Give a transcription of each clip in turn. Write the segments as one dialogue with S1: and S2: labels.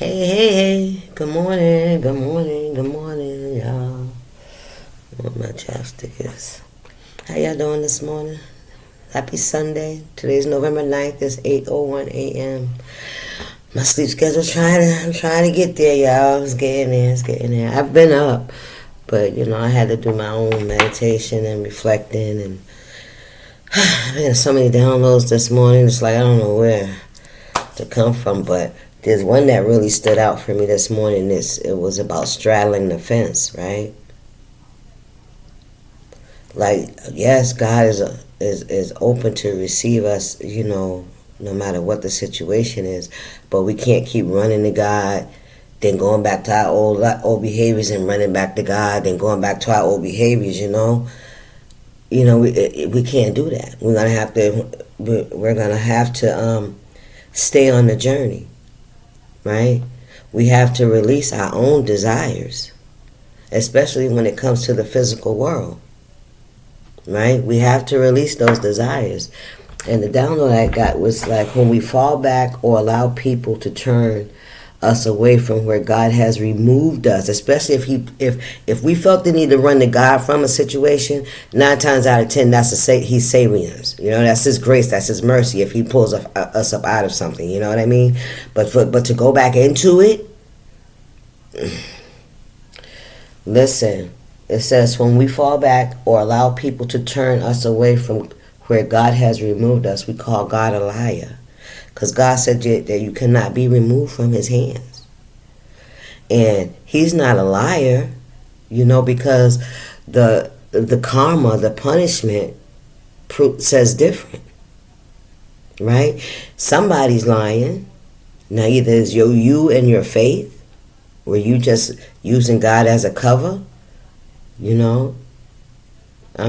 S1: Hey, hey, good morning, y'all. What my chapstick is. How y'all doing this morning? Happy Sunday. Today's November 9th. It's 8:01 a.m. My sleep schedule's I'm trying to get there, y'all. It's getting there. I've been up, but, I had to do my own meditation and reflecting, and I had so many downloads this morning. It's like I don't know where to come from, but there's one that really stood out for me this morning. It was about straddling the fence, right? Like, yes, God is open to receive us, no matter what the situation is, but we can't keep running to God, then going back to our old behaviors and running back to God, then going back to our old behaviors. We can't do that. We're gonna have to stay on the journey. Right? We have to release our own desires, especially when it comes to the physical world. Right? We have to release those desires. And the download I got was like, when we fall back or allow people to turn us away from where God has removed us, especially if we felt the need to run to God from a situation, 9 times out of 10 He's saving us. That's His grace, that's His mercy if He pulls us up out of something. You know what I mean? But to go back into it, listen. It says, when we fall back or allow people to turn us away from where God has removed us, we call God a liar. Because God said that you cannot be removed from His hands. And He's not a liar, because the karma, the punishment, says different. Right? Somebody's lying. Now, either it's you and your faith, or you just using God as a cover. I'm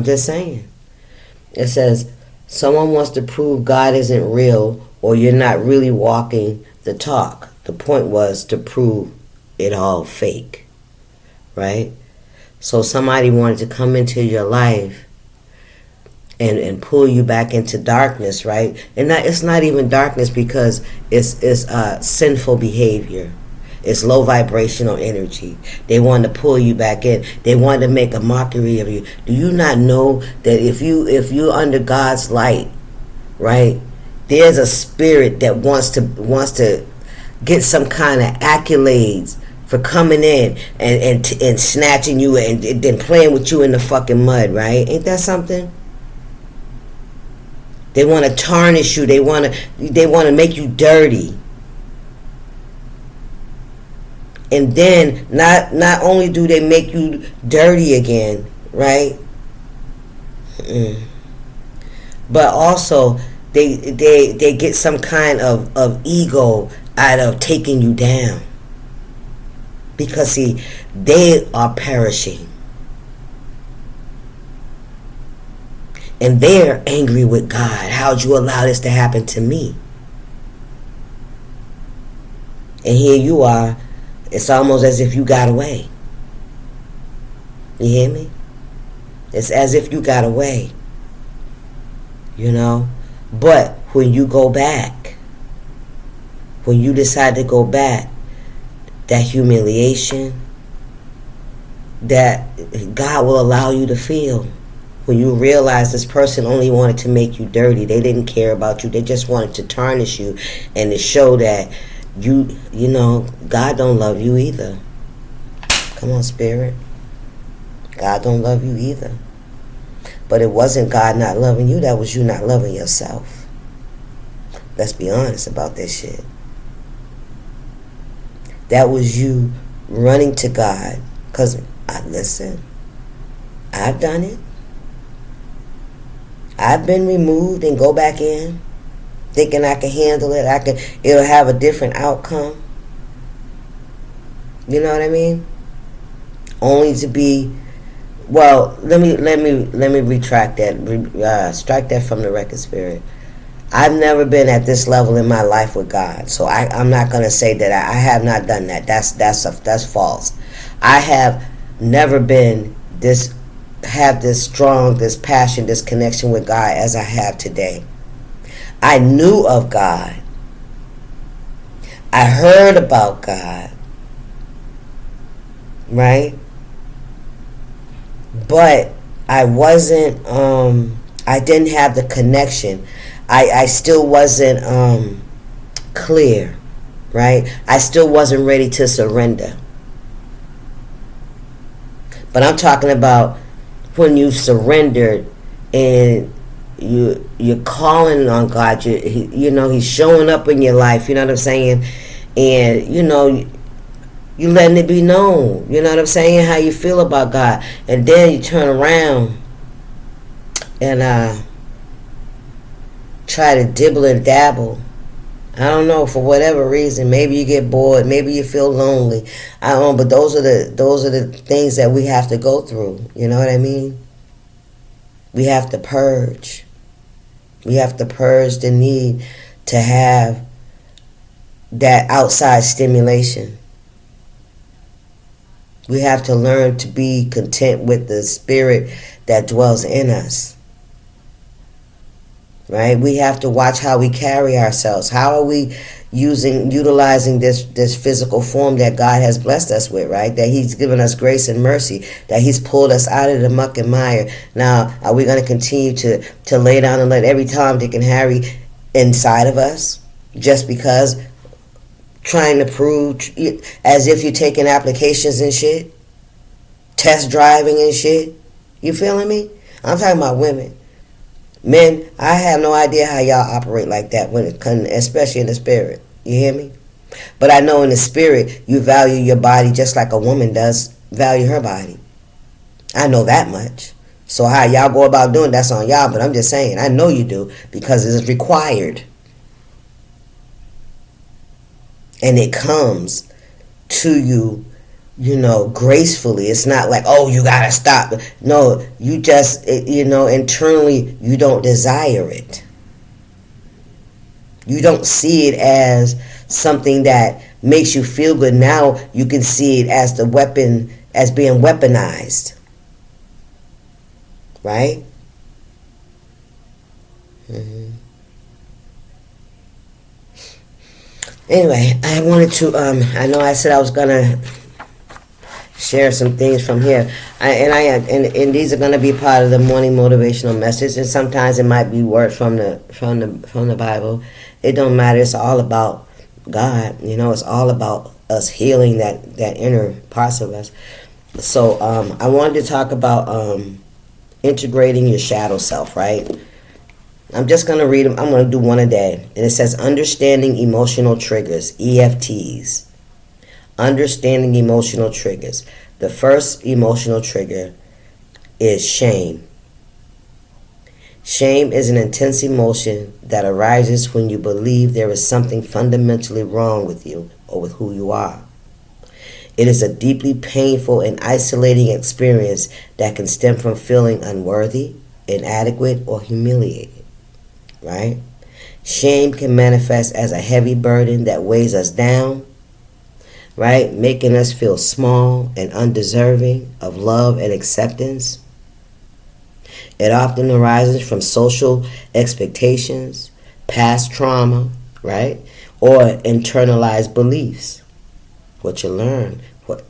S1: just saying. It says, someone wants to prove God isn't real, or you're not really walking the talk. The point was to prove it all fake, right? So somebody wanted to come into your life and pull you back into darkness, right? And it's not even darkness, because it's sinful behavior. It's low vibrational energy. They want to pull you back in. They want to make a mockery of you. Do you not know that if you're under God's light, right, there's a spirit that wants to get some kind of accolades for coming in and snatching you and then playing with you in the fucking mud, right? Ain't that something? They want to tarnish you. They want to make you dirty. And then not only do they make you dirty again, right? But also they get some kind of ego out of taking you down. Because see, they are perishing. And they're angry with God. How'd you allow this to happen to me? And here you are. It's almost as if you got away. You hear me? It's as if you got away. But when you go back, when you decide to go back, that humiliation that God will allow you to feel, when you realize this person only wanted to make you dirty, they didn't care about you, they just wanted to tarnish you and to show that God don't love you either. Come on, Spirit. God don't love you either. But it wasn't God not loving you, that was you not loving yourself. Let's be honest about this shit. That was you running to God. Because, listen, I've done it. I've been removed and go back in, thinking I can handle it. It'll have a different outcome. You know what I mean? Only to be, well, let me retract that. Strike that from the record, Spirit. I've never been at this level in my life with God, so I'm not gonna say that I have not done that. That's false. I have never been have this strong, this passion, this connection with God as I have today. I knew of God, I heard about God, right? But I wasn't, I didn't have the connection. I still wasn't clear, right? I still wasn't ready to surrender. But I'm talking about when you've surrendered and you're calling on God. He's showing up in your life. You know what I'm saying? And you letting it be known. You know what I'm saying? How you feel about God, and then you turn around and try to dibble and dabble. I don't know, for whatever reason. Maybe you get bored. Maybe you feel lonely. I don't know, but those are the things that we have to go through. You know what I mean? We have to purge. We have to purge the need to have that outside stimulation. We have to learn to be content with the spirit that dwells in us. Right? We have to watch how we carry ourselves. How are we utilizing this physical form that God has blessed us with, right? That He's given us grace and mercy, that He's pulled us out of the muck and mire. Now, are we going to continue to lay down and let every Tom, Dick, and Harry inside of us just because trying to prove, as if you're taking applications and shit, test driving and shit? You feeling me? I'm talking about women. Men, I have no idea how y'all operate like that when it comes, especially in the spirit. You hear me? But I know in the spirit, you value your body just like a woman does value her body. I know that much. So how y'all go about doing that's on y'all, but I'm just saying, I know you do because it is required. And it comes to you, gracefully. It's not like, oh, you gotta stop. No, you just, internally, you don't desire it. You don't see it as something that makes you feel good. Now you can see it as the weapon, as being weaponized. Right? Mm-hmm. Anyway, I wanted to, I know I said I was gonna share some things from here, and these are going to be part of the morning motivational message, and sometimes it might be words from the Bible. It don't matter. It's all about God. It's all about us healing that inner parts of us. So I wanted to talk about integrating your shadow self, right? I'm just going to read them. I'm going to do one a day, and it says Understanding Emotional Triggers, EFTs. Understanding emotional triggers. The first emotional trigger is shame. Shame is an intense emotion that arises when you believe there is something fundamentally wrong with you or with who you are. It is a deeply painful and isolating experience that can stem from feeling unworthy, inadequate, or humiliated. Right? Shame can manifest as a heavy burden that weighs us down, right? Making us feel small and undeserving of love and acceptance. It often arises from social expectations, past trauma, right? Or internalized beliefs. What you learn,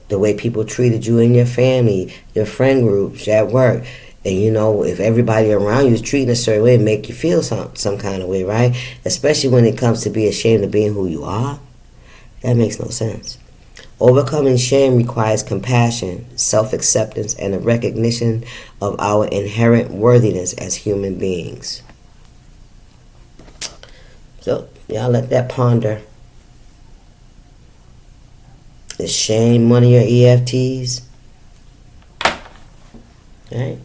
S1: the way people treated you in your family, your friend groups, at work. And if everybody around you is treating a certain way, it make you feel some kind of way, right? Especially when it comes to be ashamed of being who you are. That makes no sense. Overcoming shame requires compassion, self-acceptance, and a recognition of our inherent worthiness as human beings. So, y'all let that ponder. Is shame one of your EFTs? Right?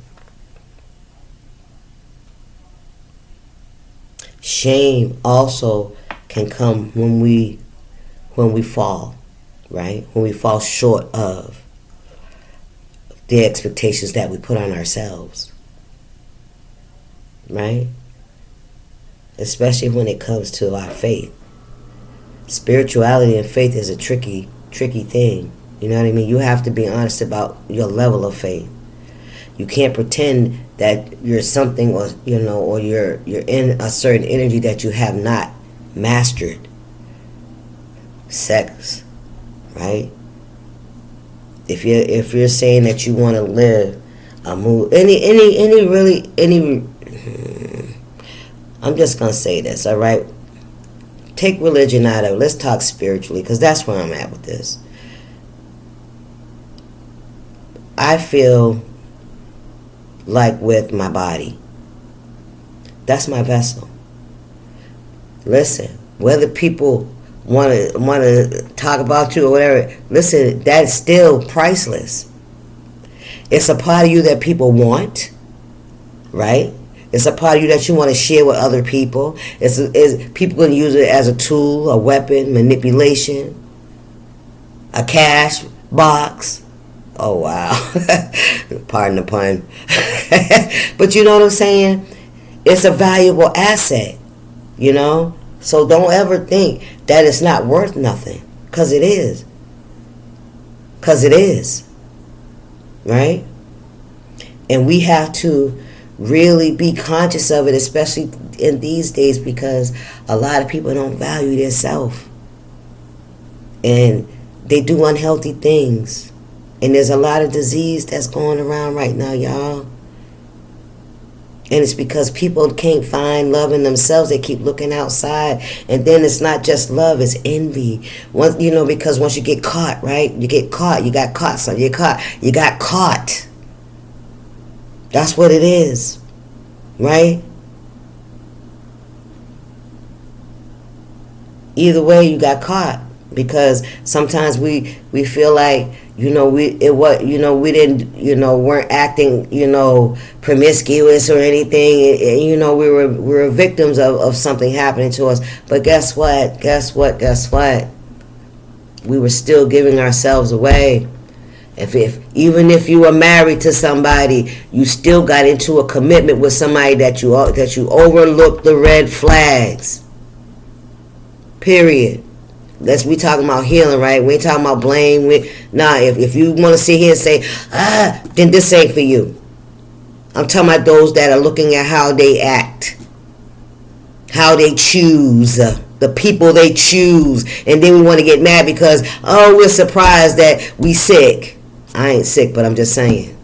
S1: Shame also can come when we fall. Right? When we fall short of the expectations that we put on ourselves. Right? Especially when it comes to our faith. Spirituality and faith is a tricky thing. You know what I mean? You have to be honest about your level of faith. You can't pretend that you're something or you're in a certain energy that you have not mastered. sex, right? If you're saying that you want to live a move, I'm just gonna say this, all right? Take religion out of it. Let's talk spiritually, because that's where I'm at with this. I feel like with my body, that's my vessel. Listen, whether people want to talk about you or whatever, listen, that's still priceless. It's a part of you that people want, right? It's a part of you that you want to share with other people. It's people going to use it as a tool, a weapon, manipulation, a cash box. Oh, wow. Pardon the pun. But you know what I'm saying? It's a valuable asset, you know? So don't ever think that it's not worth nothing, because it is. Because it is. Right? And we have to really be conscious of it, especially in these days, because a lot of people don't value their self. And they do unhealthy things. And there's a lot of disease that's going around right now, y'all. And it's because people can't find love in themselves. They keep looking outside. And then it's not just love, it's envy. Once, because once you get caught, right? You get caught. You got caught. So you got caught. That's what it is. Right? Either way, you got caught. Because sometimes we feel like, we weren't acting, promiscuous or anything. And, we were victims of something happening to us. But guess what? We were still giving ourselves away. Even if you were married to somebody, you still got into a commitment with somebody that you overlooked the red flags. Period. We talking about healing, right? We ain't talking about blame. If you want to sit here and say, then this ain't for you. I'm talking about those that are looking at how they act, how they choose, the people they choose, and then we want to get mad because, we're surprised that we sick. I ain't sick, but I'm just saying.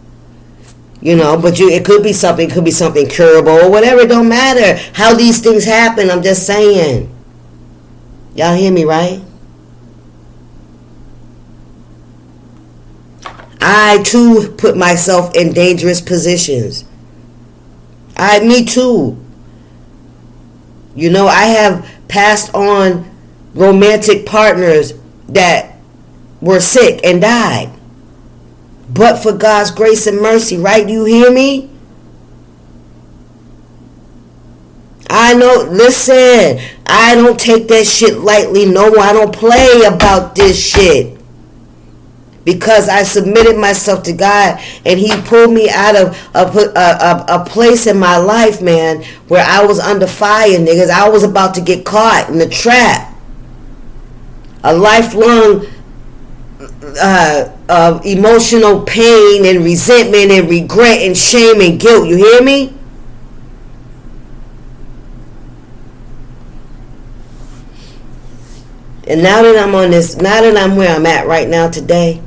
S1: But it could be something curable or whatever. It don't matter how these things happen. I'm just saying. Y'all hear me, right? I too put myself in dangerous positions. Me too. I have passed on romantic partners that were sick and died. But for God's grace and mercy, right? You hear me? I know, listen, I don't take that shit lightly. No, I don't play about this shit. Because I submitted myself to God, and He pulled me out of a place in my life, man, where I was under fire, niggas. I was about to get caught in the trap. A lifelong of emotional pain and resentment and regret and shame and guilt. You hear me? And now that I'm where I'm at right now today,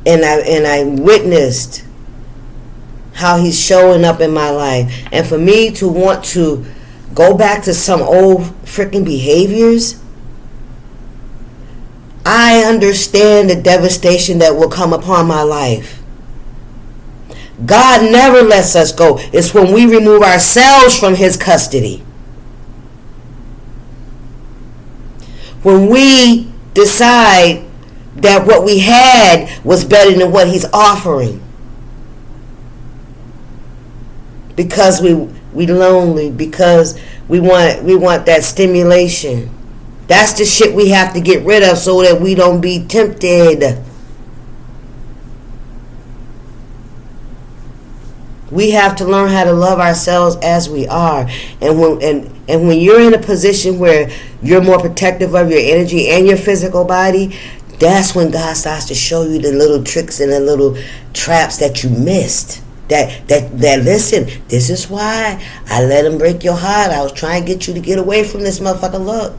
S1: and I witnessed how He's showing up in my life, and for me to want to go back to some old freaking behaviors, I understand the devastation that will come upon my life. God never lets us go. It's when we remove ourselves from His custody. When we decide that what we had was better than what He's offering. Because we lonely, because we want that stimulation. That's the shit we have to get rid of so that we don't be tempted. We have to learn how to love ourselves as we are. And when you're in a position where you're more protective of your energy and your physical body, that's when God starts to show you the little tricks and the little traps that you missed. That listen, this is why I let Him break your heart. I was trying to get you to get away from this motherfucker. Look.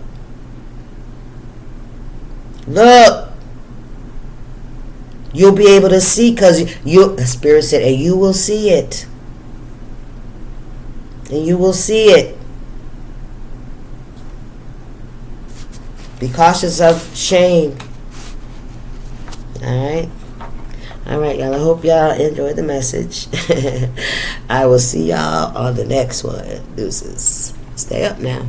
S1: Look. You'll be able to see, because the Spirit said, and you will see it. And you will see it. Be cautious of shame. Alright? Alright, y'all. I hope y'all enjoyed the message. I will see y'all on the next one. Deuces. Stay up now.